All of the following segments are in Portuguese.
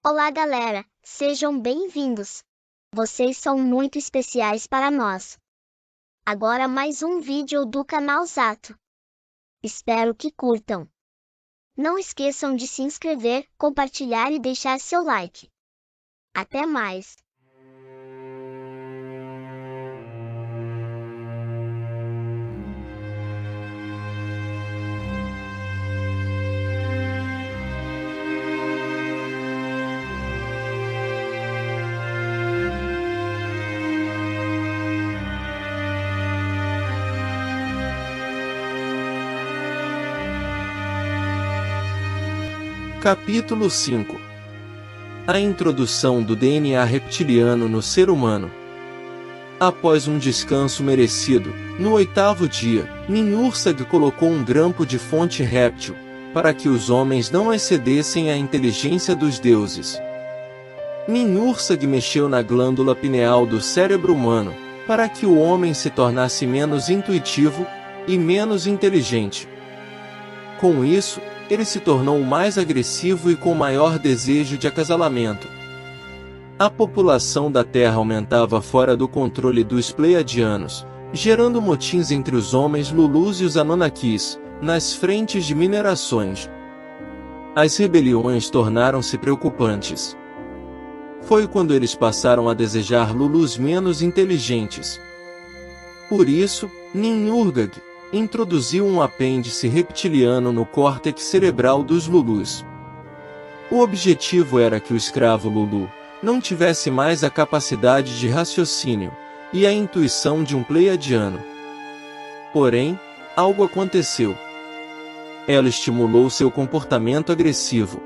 Olá galera, sejam bem-vindos. Vocês são muito especiais para nós. Agora mais um vídeo do canal Zato. Espero que curtam. Não esqueçam de se inscrever, compartilhar e deixar seu like. Até mais! Capítulo 5. A introdução do DNA reptiliano no ser humano. Após um descanso merecido, no 8º dia, Ninhursag colocou um grampo de fonte réptil, para que os homens não excedessem a inteligência dos deuses. Ninhursag mexeu na glândula pineal do cérebro humano, para que o homem se tornasse menos intuitivo e menos inteligente. Com isso, ele se tornou mais agressivo e com maior desejo de acasalamento. A população da Terra aumentava fora do controle dos Pleiadianos, gerando motins entre os homens Lulus e os Anunnakis, nas frentes de minerações. As rebeliões tornaram-se preocupantes. Foi quando eles passaram a desejar Lulus menos inteligentes. Por isso, Ninhursag introduziu um apêndice reptiliano no córtex cerebral dos Lulus. O objetivo era que o escravo Lulu não tivesse mais a capacidade de raciocínio e a intuição de um Pleiadiano. Porém, algo aconteceu. Ela estimulou seu comportamento agressivo.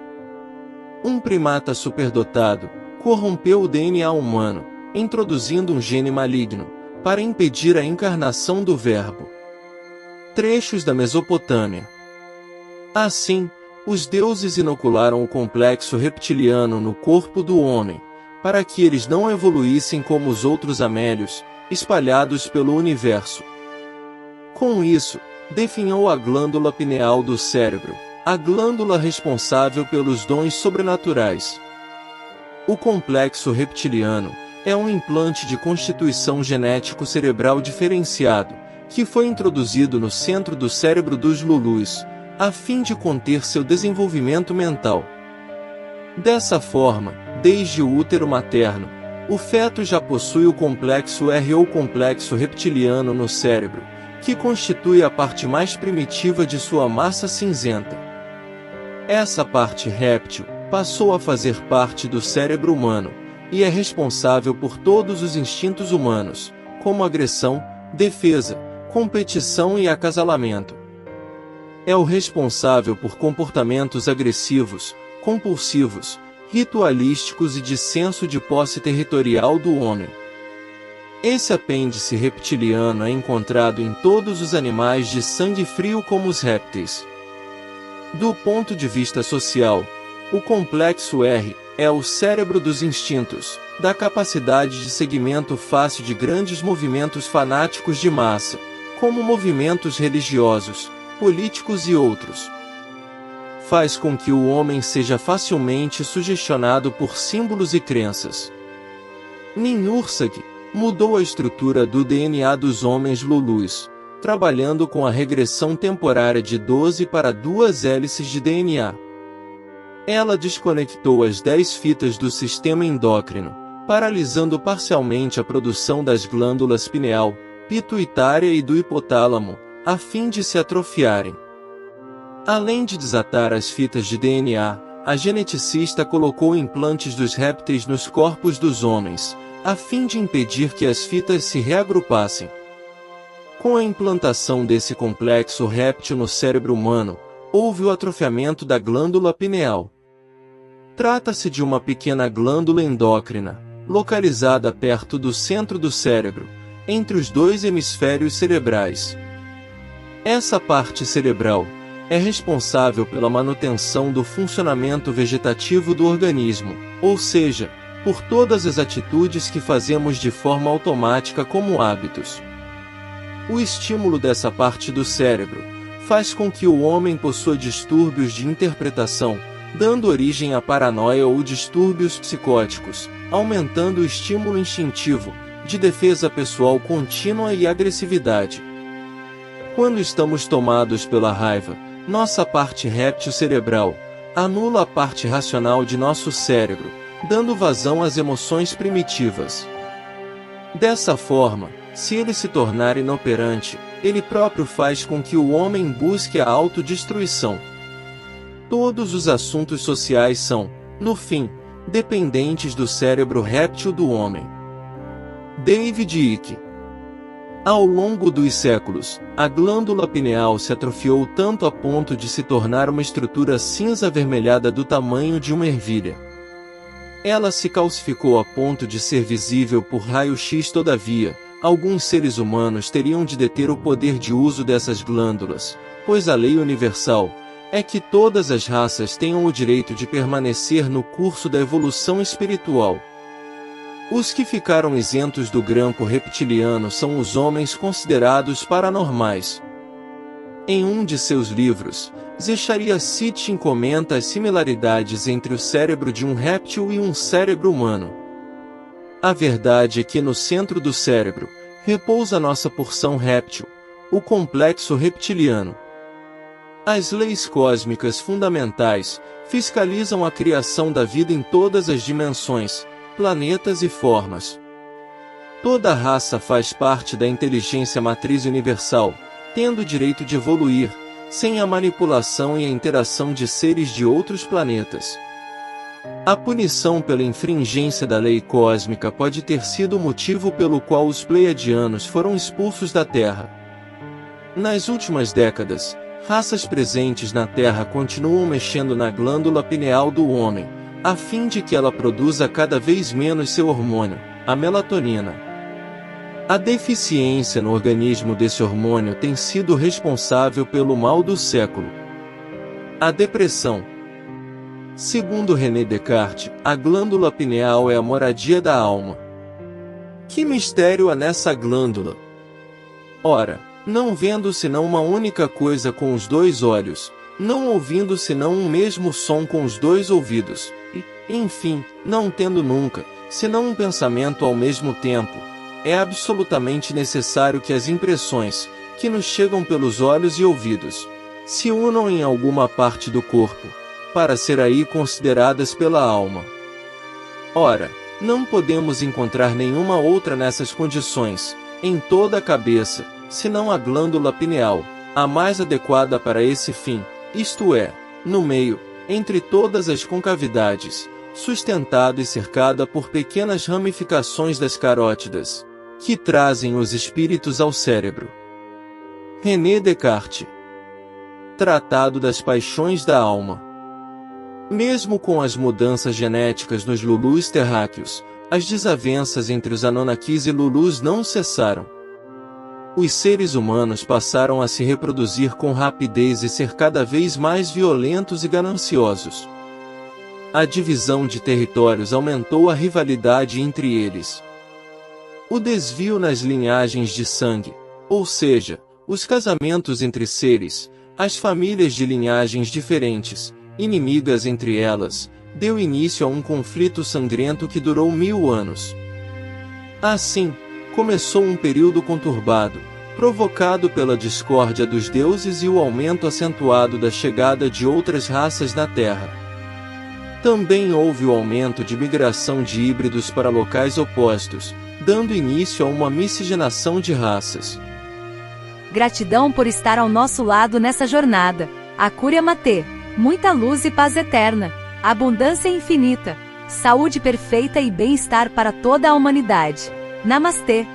Um primata superdotado corrompeu o DNA humano, introduzindo um gene maligno, para impedir a encarnação do Verbo. Trechos da Mesopotâmia. Assim, os deuses inocularam o complexo reptiliano no corpo do homem, para que eles não evoluíssem como os outros amélios, espalhados pelo universo. Com isso, definhou a glândula pineal do cérebro, a glândula responsável pelos dons sobrenaturais. O complexo reptiliano é um implante de constituição genético cerebral diferenciado, que foi introduzido no centro do cérebro dos Lulus, a fim de conter seu desenvolvimento mental. Dessa forma, desde o útero materno, o feto já possui o complexo R ou complexo reptiliano no cérebro, que constitui a parte mais primitiva de sua massa cinzenta. Essa parte réptil passou a fazer parte do cérebro humano, e é responsável por todos os instintos humanos, como agressão, defesa, competição e acasalamento. É o responsável por comportamentos agressivos, compulsivos, ritualísticos e de senso de posse territorial do homem. Esse apêndice reptiliano é encontrado em todos os animais de sangue frio como os répteis. Do ponto de vista social, o complexo R é o cérebro dos instintos, da capacidade de segmento fácil de grandes movimentos fanáticos de massa, como movimentos religiosos, políticos e outros. Faz com que o homem seja facilmente sugestionado por símbolos e crenças. Ninhursag mudou a estrutura do DNA dos homens Lulus, trabalhando com a regressão temporária de 12 para 2 hélices de DNA. Ela desconectou as 10 fitas do sistema endócrino, paralisando parcialmente a produção das glândulas pineal, pituitária e do hipotálamo, a fim de se atrofiarem. Além de desatar as fitas de DNA, a geneticista colocou implantes dos répteis nos corpos dos homens, a fim de impedir que as fitas se reagrupassem. Com a implantação desse complexo réptil no cérebro humano, houve o atrofiamento da glândula pineal. Trata-se de uma pequena glândula endócrina, localizada perto do centro do cérebro, entre os 2 hemisférios cerebrais. Essa parte cerebral é responsável pela manutenção do funcionamento vegetativo do organismo, ou seja, por todas as atitudes que fazemos de forma automática como hábitos. O estímulo dessa parte do cérebro faz com que o homem possua distúrbios de interpretação, dando origem à paranoia ou distúrbios psicóticos, aumentando o estímulo instintivo, de defesa pessoal contínua e agressividade. Quando estamos tomados pela raiva, nossa parte réptil cerebral anula a parte racional de nosso cérebro, dando vazão às emoções primitivas. Dessa forma, se ele se tornar inoperante, ele próprio faz com que o homem busque a autodestruição. Todos os assuntos sociais são, no fim, dependentes do cérebro réptil do homem. David Icke. Ao longo dos séculos, a glândula pineal se atrofiou tanto a ponto de se tornar uma estrutura cinza-avermelhada do tamanho de uma ervilha. Ela se calcificou a ponto de ser visível por raio-x. Todavia, alguns seres humanos teriam de deter o poder de uso dessas glândulas, pois a lei universal é que todas as raças tenham o direito de permanecer no curso da evolução espiritual. Os que ficaram isentos do grampo reptiliano são os homens considerados paranormais. Em um de seus livros, Zecharia Sitchin comenta as similaridades entre o cérebro de um réptil e um cérebro humano. A verdade é que no centro do cérebro repousa nossa porção réptil, o complexo reptiliano. As leis cósmicas fundamentais fiscalizam a criação da vida em todas as dimensões, planetas e formas. Toda raça faz parte da inteligência matriz universal, tendo o direito de evoluir, sem a manipulação e a interação de seres de outros planetas. A punição pela infringência da lei cósmica pode ter sido o motivo pelo qual os pleiadianos foram expulsos da Terra. Nas últimas décadas, raças presentes na Terra continuam mexendo na glândula pineal do homem, a fim de que ela produza cada vez menos seu hormônio, a melatonina. A deficiência no organismo desse hormônio tem sido responsável pelo mal do século. A depressão. Segundo René Descartes, a glândula pineal é a moradia da alma. Que mistério há nessa glândula? Ora, não vendo senão uma única coisa com os dois olhos, não ouvindo senão um mesmo som com os dois ouvidos, e, enfim, não tendo nunca, senão um pensamento ao mesmo tempo, é absolutamente necessário que as impressões, que nos chegam pelos olhos e ouvidos, se unam em alguma parte do corpo, para ser aí consideradas pela alma. Ora, não podemos encontrar nenhuma outra nessas condições, em toda a cabeça, senão a glândula pineal, a mais adequada para esse fim, isto é, no meio, entre todas as concavidades, sustentada e cercada por pequenas ramificações das carótidas, que trazem os espíritos ao cérebro. René Descartes. Tratado das paixões da alma. Mesmo com as mudanças genéticas nos Lulus terráqueos, as desavenças entre os Anunnakis e Lulus não cessaram. Os seres humanos passaram a se reproduzir com rapidez e ser cada vez mais violentos e gananciosos. A divisão de territórios aumentou a rivalidade entre eles. O desvio nas linhagens de sangue, ou seja, os casamentos entre seres, as famílias de linhagens diferentes, inimigas entre elas, deu início a um conflito sangrento que durou 1000 anos. Assim, começou um período conturbado, provocado pela discórdia dos deuses e o aumento acentuado da chegada de outras raças na Terra. Também houve o aumento de migração de híbridos para locais opostos, dando início a uma miscigenação de raças. Gratidão por estar ao nosso lado nessa jornada. Ácuria Matê. Muita luz e paz eterna, abundância infinita, saúde perfeita e bem-estar para toda a humanidade. Namastê.